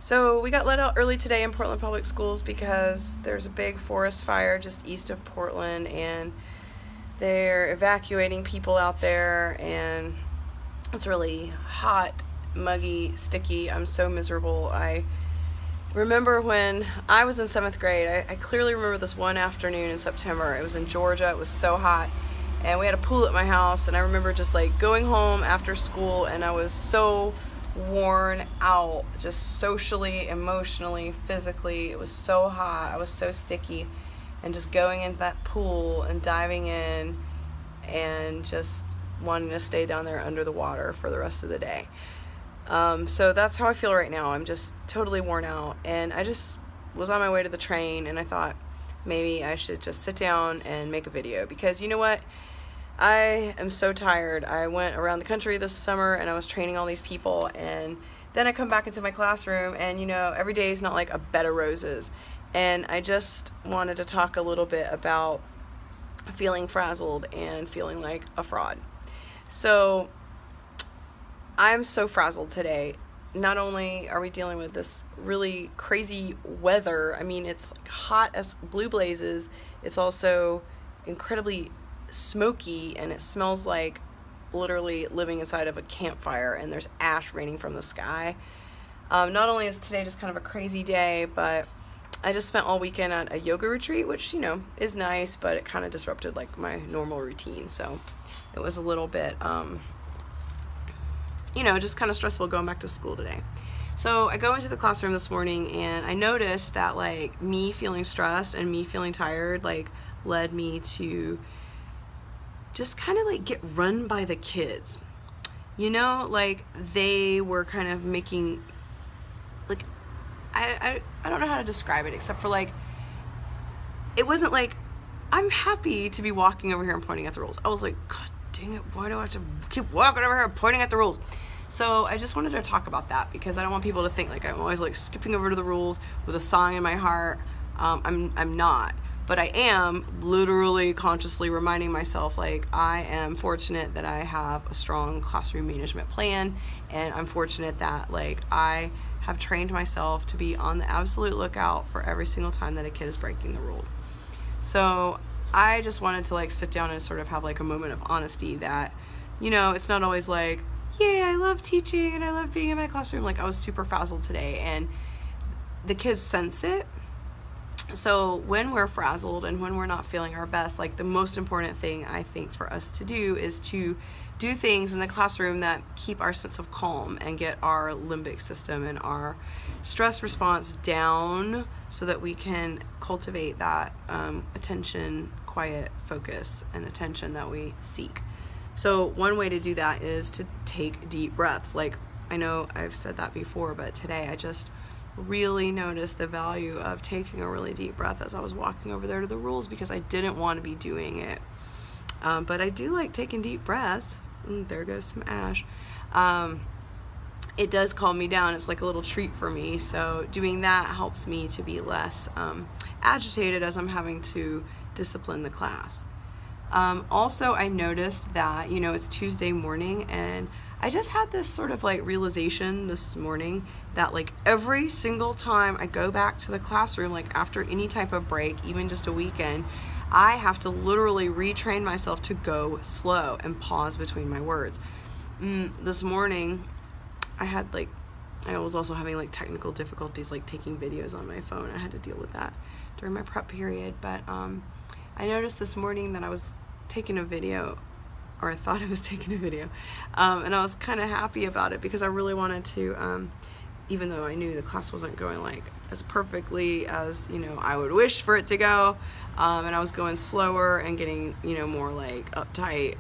So we got let out early today in Portland Public Schools because there's a big forest fire just east of Portland, and they're evacuating people out there, and it's really hot, muggy, sticky. I'm so miserable. I remember when I was in 7th grade, I clearly remember this one afternoon in September. It was in Georgia. It was so hot, and we had a pool at my house, and I remember just like going home after school, and I was so worn out, just socially, emotionally, physically. It was so hot. I was so sticky, and just going into that pool and diving in and just wanting to stay down there under the water for the rest of the day. So that's how I feel right now. I'm just totally worn out, and I just was on my way to the train, and I thought maybe I should just sit down and make a video, because you know what? I am so tired. I went around the country this summer and I was training all these people, and then I come back into my classroom, and you know, every day is not like a bed of roses. And I just wanted to talk a little bit about feeling frazzled and feeling like a fraud. So I'm so frazzled today. Not only are we dealing with this really crazy weather, I mean, it's like hot as blue blazes, it's also incredibly smoky, and it smells like literally living inside of a campfire, and there's ash raining from the sky. Not only is today just kind of a crazy day, but I just spent all weekend at a yoga retreat, which, you know, is nice, but it kind of disrupted like my normal routine. So it was a little bit, you know, just kind of stressful going back to school today. So I go into the classroom this morning, and I noticed that like me feeling stressed and me feeling tired like led me to just kind of like get run by the kids. You know, like they were kind of making, like, I don't know how to describe it, except for like, it wasn't like, I'm happy to be walking over here and pointing at the rules. I was like, God dang it, why do I have to keep walking over here and pointing at the rules? So I just wanted to talk about that, because I don't want people to think like I'm always like skipping over to the rules with a song in my heart. I'm not. But I am literally consciously reminding myself, like, I am fortunate that I have a strong classroom management plan, and I'm fortunate that like I have trained myself to be on the absolute lookout for every single time that a kid is breaking the rules. So I just wanted to like sit down and sort of have like a moment of honesty that, you know, it's not always like, yay, I love teaching and I love being in my classroom. Like, I was super frazzled today, and the kids sense it. So when we're frazzled and when we're not feeling our best, like the most important thing I think for us to do is to do things in the classroom that keep our sense of calm and get our limbic system and our stress response down, so that we can cultivate that attention, quiet focus, and attention that we seek. So one way to do that is to take deep breaths. Like, I know I've said that before, but today I just really noticed the value of taking a really deep breath as I was walking over there to the rules, because I didn't want to be doing it. But I do like taking deep breaths. There goes some ash. It does calm me down. It's like a little treat for me. So doing that helps me to be less agitated as I'm having to discipline the class. Also, I noticed that, you know, it's Tuesday morning, and I just had this sort of like realization this morning that like every single time I go back to the classroom, like after any type of break, even just a weekend, I have to literally retrain myself to go slow and pause between my words. This morning, I was also having like technical difficulties, like taking videos on my phone. I had to deal with that during my prep period, but I noticed this morning that I was taking a video, or I thought I was taking a video, and I was kind of happy about it, because I really wanted to, even though I knew the class wasn't going like as perfectly as, you know, I would wish for it to go, and I was going slower and getting, you know, more like uptight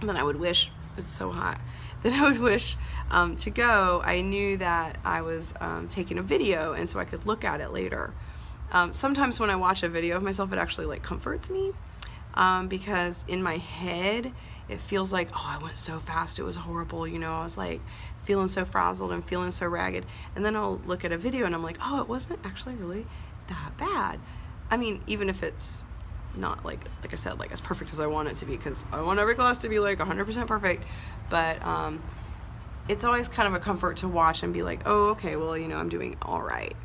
than I would wish. It's so hot. Than I would wish to go. I knew that I was taking a video, and so I could look at it later. Sometimes when I watch a video of myself, it actually like comforts me, because in my head it feels like, oh, I went so fast, it was horrible, you know, I was like feeling so frazzled and feeling so ragged. And then I'll look at a video and I'm like, oh, it wasn't actually really that bad. I mean, even if it's not like I said, like as perfect as I want it to be, because I want every class to be like 100% perfect, but it's always kind of a comfort to watch and be like, oh, okay, well, you know, I'm doing all right.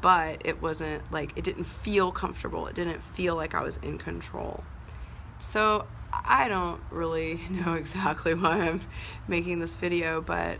But it wasn't like, it didn't feel comfortable. It didn't feel like I was in control. So I don't really know exactly why I'm making this video, but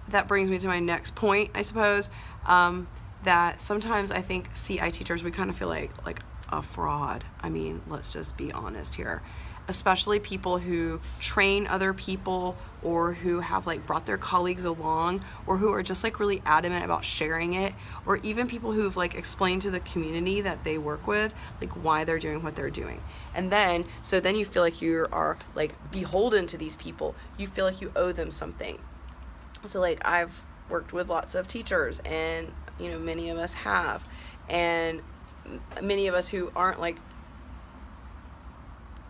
that brings me to my next point, I suppose, that sometimes I think CI teachers, we kind of feel like a fraud. I mean, let's just be honest here. Especially people who train other people, or who have like brought their colleagues along, or who are just like really adamant about sharing it, or even people who've like explained to the community that they work with like why they're doing what they're doing. And then you feel like you are like beholden to these people. You feel like you owe them something. So like I've worked with lots of teachers, and you know, many of us have, and many of us who aren't like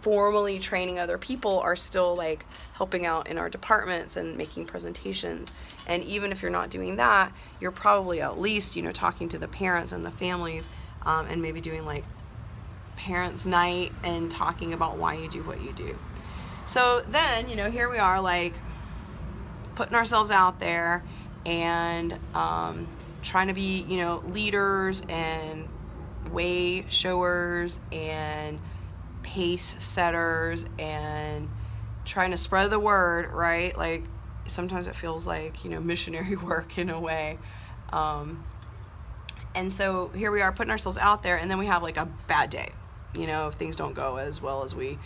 formally training other people are still like helping out in our departments and making presentations. And even if you're not doing that, you're probably at least, you know, talking to the parents and the families, and maybe doing like parents' night and talking about why you do what you do. So then, you know, here we are like putting ourselves out there and trying to be, you know, leaders and way showers and pace setters and trying to spread the word, right? Like sometimes it feels like, you know, missionary work in a way. And so here we are putting ourselves out there, and then we have like a bad day. You know, if things don't go as well as we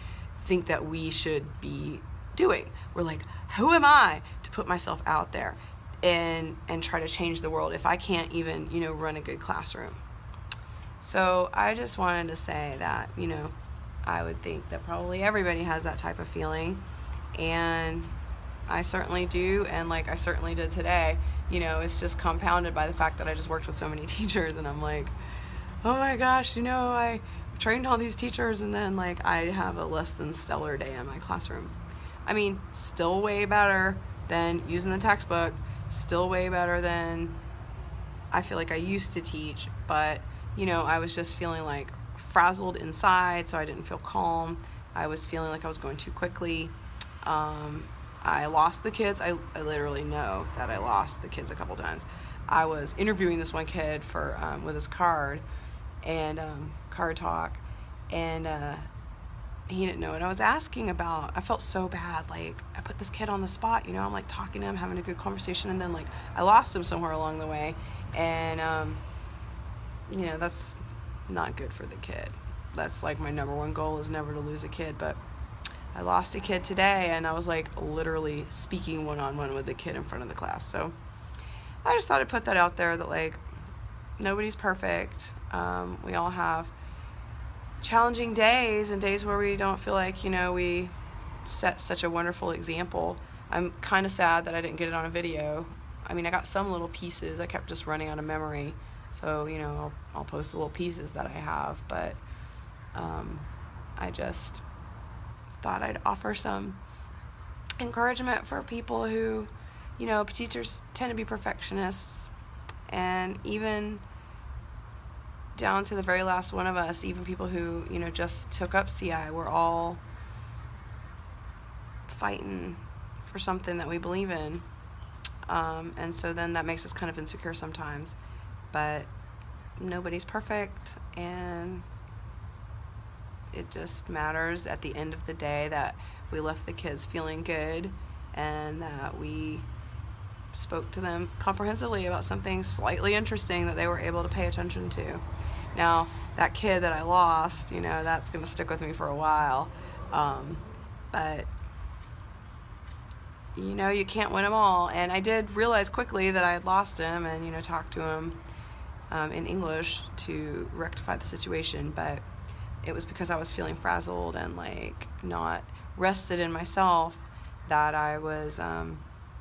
think that we should be doing, we're like, who am I to put myself out there and try to change the world if I can't even, you know, run a good classroom? So I just wanted to say that, you know, I would think that probably everybody has that type of feeling, and I certainly do, and like I certainly did today. You know, it's just compounded by the fact that I just worked with so many teachers, and I'm like, oh my gosh, you know, I trained all these teachers, and then like I have a less than stellar day in my classroom. I mean, still way better than using the textbook, still way better than I feel like I used to teach, but you know, I was just feeling like frazzled inside, so I didn't feel calm. I was feeling like I was going too quickly. I lost the kids. I literally know that I lost the kids a couple times. I was interviewing this one kid for with his card and card talk, and he didn't know what I was asking about. I felt so bad. Like I put this kid on the spot. You know, I'm like talking to him, having a good conversation, and then like I lost him somewhere along the way, and you know, that's not good for the kid. That's like my number one goal, is never to lose a kid. But I lost a kid today, and I was like literally speaking one-on-one with the kid in front of the class. So I just thought I'd put that out there, that like nobody's perfect. We all have challenging days, and days where we don't feel like, you know, we set such a wonderful example. I'm kind of sad that I didn't get it on a video. I mean, I got some little pieces. I kept just running out of memory. So, you know, I'll post the little pieces that I have, but I just thought I'd offer some encouragement for people who, you know, teachers tend to be perfectionists, and even down to the very last one of us, even people who, you know, just took up CI, we're all fighting for something that we believe in, and so then that makes us kind of insecure sometimes. But nobody's perfect, and it just matters at the end of the day that we left the kids feeling good, and that we spoke to them comprehensively about something slightly interesting that they were able to pay attention to. Now, that kid that I lost, you know, that's going to stick with me for a while, but you know, you can't win them all. And I did realize quickly that I had lost him, and, you know, talked to him in English to rectify the situation, but it was because I was feeling frazzled and like not rested in myself, that I was,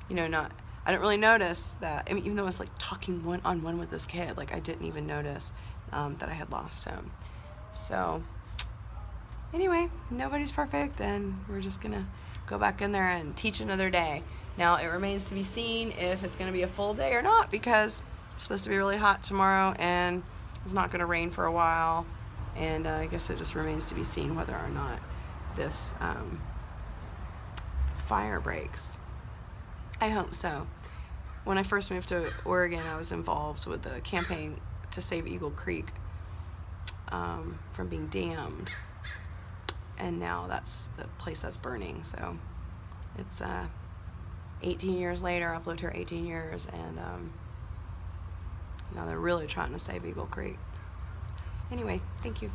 you know, I didn't really notice that. I mean, even though I was like talking one-on-one with this kid, like I didn't even notice that I had lost him. So anyway, nobody's perfect, and we're just gonna go back in there and teach another day. Now, it remains to be seen if it's gonna be a full day or not, because it's supposed to be really hot tomorrow, and it's not gonna rain for a while, and I guess it just remains to be seen whether or not this fire breaks. I hope so. When I first moved to Oregon, I was involved with the campaign to save Eagle Creek from being dammed, and now that's the place that's burning. So it's 18 years later. I've lived here 18 years, and now they're really trying to save Eagle Creek. Anyway, thank you.